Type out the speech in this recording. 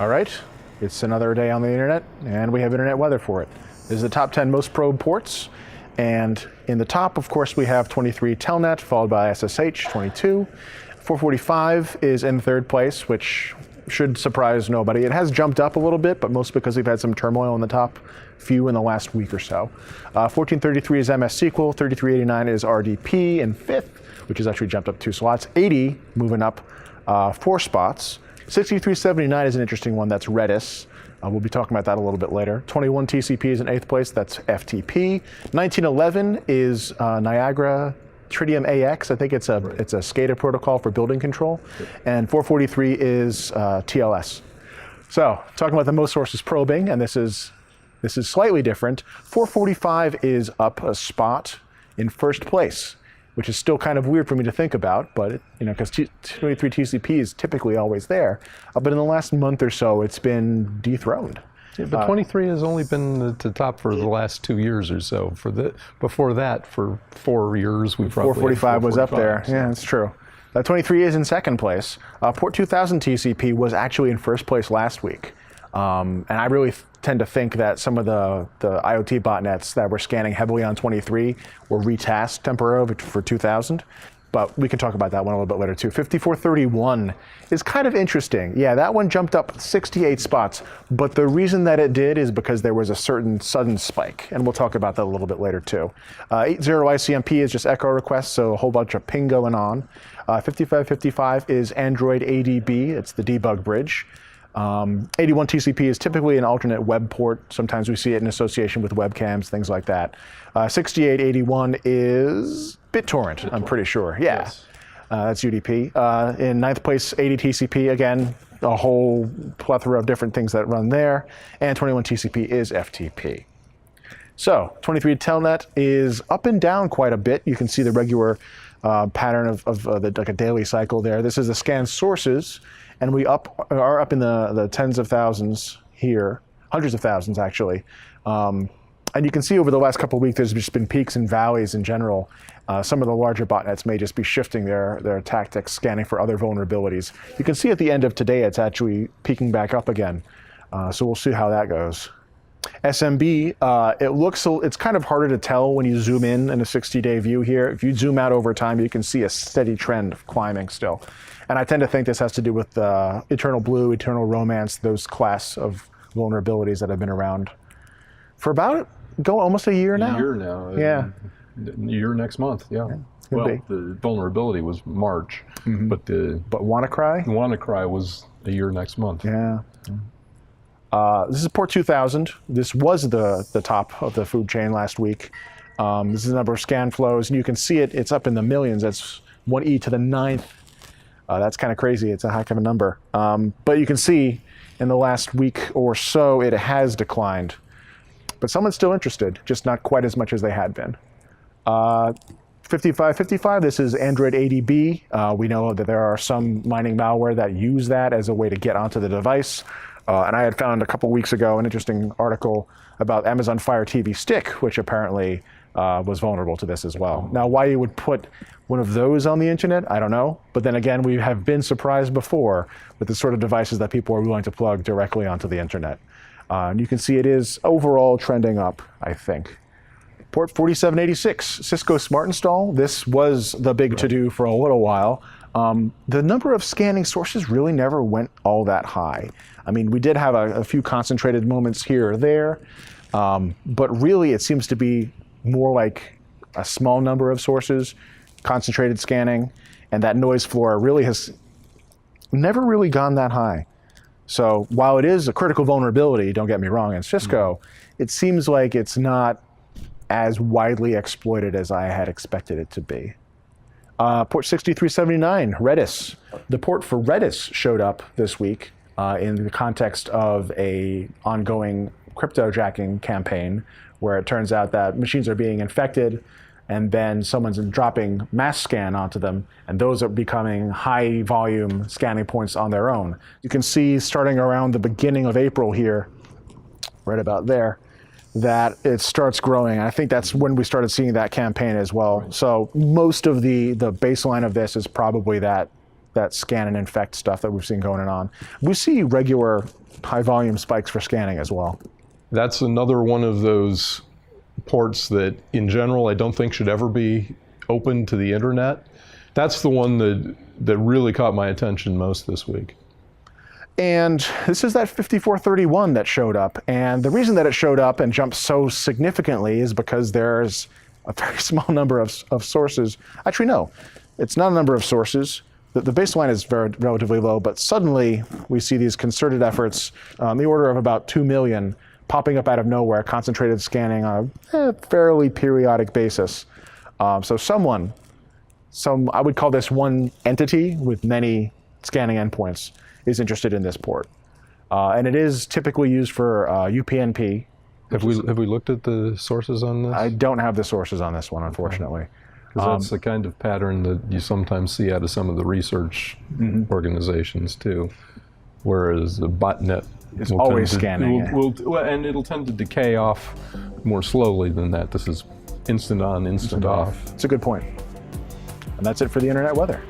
All right, it's another day on the internet, and we have internet weather for it. This is the top 10 most probe ports, and in the top, of course, we have 23 Telnet, followed by SSH, 22. 445 is in third place, which should surprise nobody. It has jumped up a little bit, but mostly because we've had some turmoil in the top few in the last week or so. 1433 is MS SQL, 3389 is RDP in fifth, which has actually jumped up 2 slots. 80 moving up 4 spots. 6379 is an interesting one, that's Redis. We'll be talking about that a little bit later. 21 TCP is in 8th place, that's FTP. 1911 is Niagara Tritium AX. I think it's a SCADA protocol for building control. And 443 is TLS. So talking about the most sources probing, and this is slightly different. 445 is up a spot in first place, which is still kind of weird for me to think about, but because 23 TCP is typically always there. But in the last month or so, it's been dethroned. Yeah, but 23 has only been the top for the last 2 years or so. Before that, for 4 years, we probably 445 was up there. So. Yeah, that's true. 23 is in second place. Port 2000 TCP was actually in first place last week. And I really tend to think that some of the IoT botnets that were scanning heavily on 23 were retasked temporarily for 2000. But we can talk about that one a little bit later too. 5431 is kind of interesting. Yeah, that one jumped up 68 spots. But the reason that it did is because there was a certain sudden spike. And we'll talk about that a little bit later too. 80 ICMP is just echo requests, so a whole bunch of ping going on. 5555 is android-adb. It's the debug bridge. 81 TCP is typically an alternate web port. Sometimes we see it in association with webcams, things like that. 6881 is BitTorrent, I'm pretty sure. Yeah, yes. That's UDP. In 9th place, 80 TCP, again, a whole plethora of different things that run there. And 21 TCP is FTP. So 23 Telnet is up and down quite a bit. You can see the regular pattern of like a daily cycle there. This is the scan sources. And we are up in the tens of thousands here, hundreds of thousands actually. And you can see over the last couple of weeks, there's just been peaks and valleys in general. Some of the larger botnets may just be shifting their tactics, scanning for other vulnerabilities. You can see at the end of today, it's actually peaking back up again. So we'll see how that goes. SMB, it's kind of harder to tell when you zoom in a 60-day view here. If you zoom out over time, you can see a steady trend of climbing still. And I tend to think this has to do with Eternal Blue, Eternal Romance, those class of vulnerabilities that have been around for about almost a year now. A year now. Yeah. A year next month, yeah. Well, the vulnerability was March, but WannaCry? WannaCry was a year next month. Yeah. This is Port 2000. This was the top of the food chain last week. This is the number of scan flows, and you can see it's up in the millions. That's 1e to the 9th. That's kind of crazy. It's a heck of a number. But you can see in the last week or so, it has declined. But someone's still interested, just not quite as much as they had been. 5555, this is android-adb. We know that there are some mining malware that use that as a way to get onto the device. And I had found a couple weeks ago an interesting article about Amazon Fire TV Stick, which apparently was vulnerable to this as well. Now, why you would put one of those on the internet, I don't know. But then again, we have been surprised before with the sort of devices that people are willing to plug directly onto the internet. And you can see it is overall trending up, I think. Port 4786, Cisco Smart Install. This was the big to-do for a little while. The number of scanning sources really never went all that high. I mean, we did have a few concentrated moments here or there, but really it seems to be more like a small number of sources, concentrated scanning, and that noise floor really has never really gone that high. So while it is a critical vulnerability, don't get me wrong, in Cisco, it seems like it's not as widely exploited as I had expected it to be. Port 6379, Redis. The port for Redis showed up this week in the context of a ongoing cryptojacking campaign where it turns out that machines are being infected and then someone's dropping mass scan onto them, and those are becoming high volume scanning points on their own. You can see starting around the beginning of April here, right about there, that it starts growing. I think that's when we started seeing that campaign as well. Right. So most of the baseline of this is probably that scan and infect stuff that we've seen going on. We see regular high volume spikes for scanning as well. That's another one of those ports that, in general, I don't think should ever be open to the internet. That's the one that really caught my attention most this week. And this is that 5431 that showed up. And the reason that it showed up and jumped so significantly is because there's a very small number of sources. Actually, no, it's not a number of sources. The baseline is relatively low, but suddenly we see these concerted efforts on the order of about 2 million popping up out of nowhere, concentrated scanning on a fairly periodic basis. So I would call this one entity with many scanning endpoints, is interested in this port. And it is typically used for uPNP. Have we looked at the sources on this? I don't have the sources on this one, unfortunately. Because that's the kind of pattern that you sometimes see out of some of the research organizations too. Whereas the botnet is always scanning. And it'll tend to decay off more slowly than that. This is instant on, instant off. It's a good point. And that's it for the internet weather.